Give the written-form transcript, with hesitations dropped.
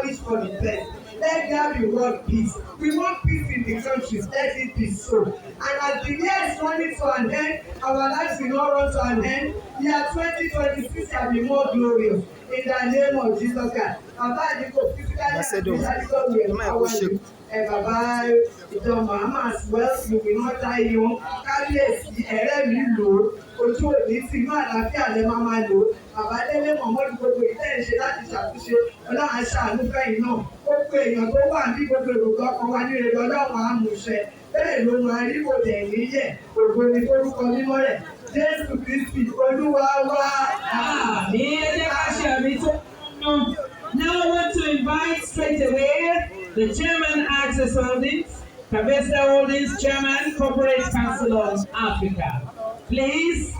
flourish for the best. Let there be world peace. We want peace in the country. Let it be so. And as the year is running to an end, our lives will not run to an end. Year 2026 shall be more glorious. In the name of Jesus Christ. Bàbá àdìgbò physically and spiritually we empower you. Bàbá ìjọ Mahamas well you will not die young. Kábíyèsí ẹ̀rẹ́ mi lò ó. Ojú òní tí inú àlàáfíà lẹ máa lò ó. Bàbá Délé Mọ̀mọ́dù gbogbo ìtẹ́ ìṣe láti ṣàtúnṣe. Ọlọ́run aṣáánú fẹ́yìn náà. Ó pe èèyàn tó wà ní gbogbo èròǹgbà ọkàn wa ní rere Ọlọ́run àmúṣẹ. Bẹ́ẹ̀ ló máa rí kò dẹ̀ níyẹ̀. Ògo ni forúkọ mímọ́ rẹ̀. Jésù Kristi Olúwa wa. Now I want to invite straight away the Chairman Access Holdings, Cabeza Holdings Chairman, Corporate Council of Africa. Please